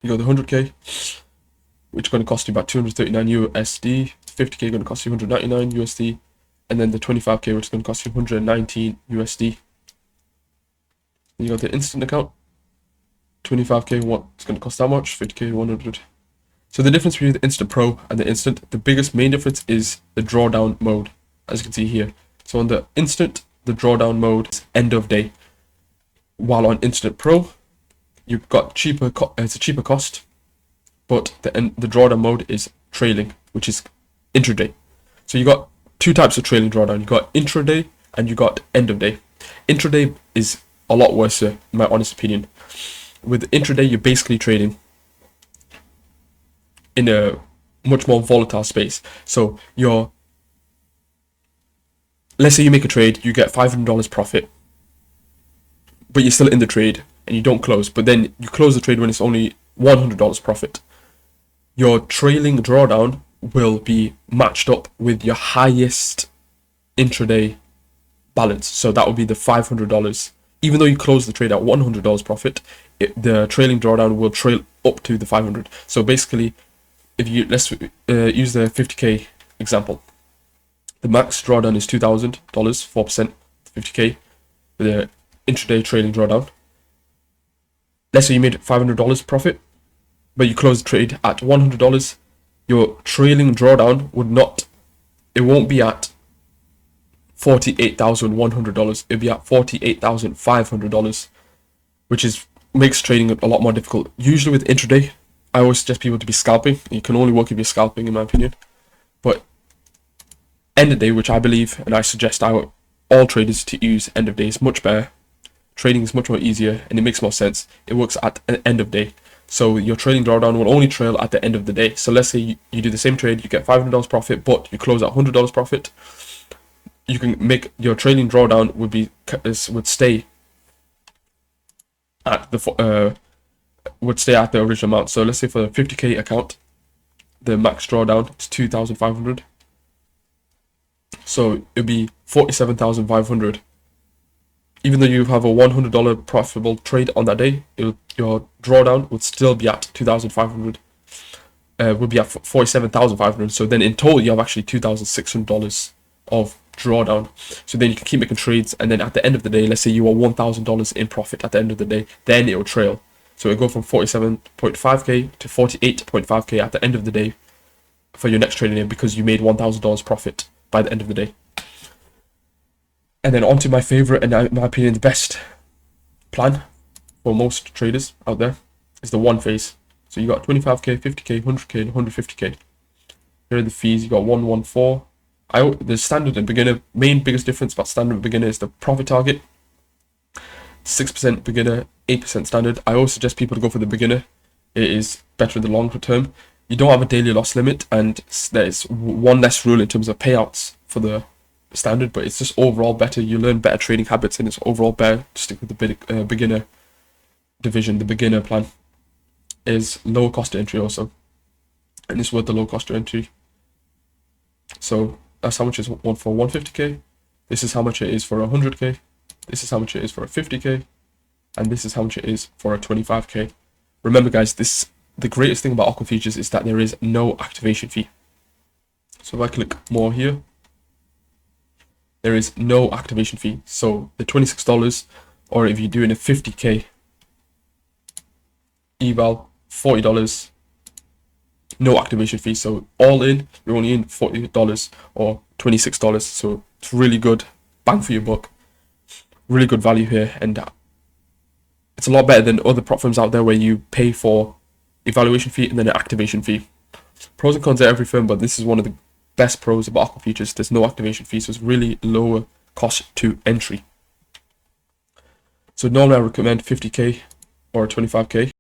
You got the 100k, which is going to cost you about 239 USD. 50k going to cost you 199 USD, and then the 25k, which is going to cost you 119 USD. Then you got the instant account. 25k, what's going to cost that much? 50k, 100. So the difference between the Instant Pro and the Instant, the biggest main difference is the drawdown mode, as you can see here. So on the Instant, the drawdown mode is end of day, while on Instant Pro, you've got it's a cheaper cost, but the drawdown mode is trailing, which is intraday. So you got two types of trailing drawdown. You got intraday and you got end of day. Intraday is a lot worse, in my honest opinion. With intraday, you're basically trading in a much more volatile space. So let's say you make a trade, you get $500 profit, but you're still in the trade and you don't close, but then you close the trade when it's only $100 profit. Your trailing drawdown will be matched up with your highest intraday balance. So that will be the $500. Even though you close the trade at $100 profit, the trailing drawdown will trail up to the 500. So basically, if you let's use the 50k example, the max drawdown is $2,000, 4%, 50k, with the intraday trailing drawdown. Let's say you made $500 profit, but you close the trade at $100. Your trailing drawdown it won't be at $48,100. It'll be at $48,500, which makes trading a lot more difficult. Usually with intraday, I always suggest people to be scalping. You can only work if you're scalping, in my opinion. But end of day, which I believe and I suggest all traders to use end of day, is much better. Trading is much more easier and it makes more sense. It works at the end of day. So your trailing drawdown will only trail at the end of the day. So let's say you do the same trade, you get $500 profit, but you close at $100 profit. You can make your trailing drawdown would stay at the original amount. So let's say for the 50k account, the max drawdown is 2,500. So it'll be 47,500. Even though you have a $100 profitable trade on that day, your drawdown would still be at 2,500. Would be at 47,500. So then in total, you have actually $2,600 of drawdown. So then you can keep making trades, and then at the end of the day, let's say you are $1,000 in profit at the end of the day, then it will trail. So it'll go from 47.5k to 48.5k at the end of the day for your next trading day, because you made $1,000 profit by the end of the day. And then on to my favorite, and in my opinion, the best plan for most traders out there is the one phase. So you got 25k, 50k, 100k, and 150k. Here are the fees. You got 114. The standard and beginner, biggest difference about standard and beginner is the profit target. 6% beginner, 8% standard. I always suggest people to go for the beginner. It is better in the longer term. You don't have a daily loss limit, and there's one less rule in terms of payouts for the standard, but it's just overall better. You learn better trading habits, and it's overall better to stick with the beginner division. The beginner plan is lower cost of entry also, and it's worth the low cost of entry. So that's how much it is for 150k. This is how much it is for 100k. This is how much it is for a 50k, and this is how much it is for a 25k. Remember, guys, the greatest thing about AquaFutures is that there is no activation fee. So if I click more here, there is no activation fee. So the $26, or if you're doing a 50k eval, $40, no activation fee. So all in, you're only in $40 or $26. So it's really good bang for your buck. Really good value here, and it's a lot better than other prop firms out there where you pay for evaluation fee and then an activation fee. Pros and cons at every firm, but this is one of the best pros about AquaFutures. There's no activation fee, so it's really lower cost to entry. So normally I recommend 50k or 25k.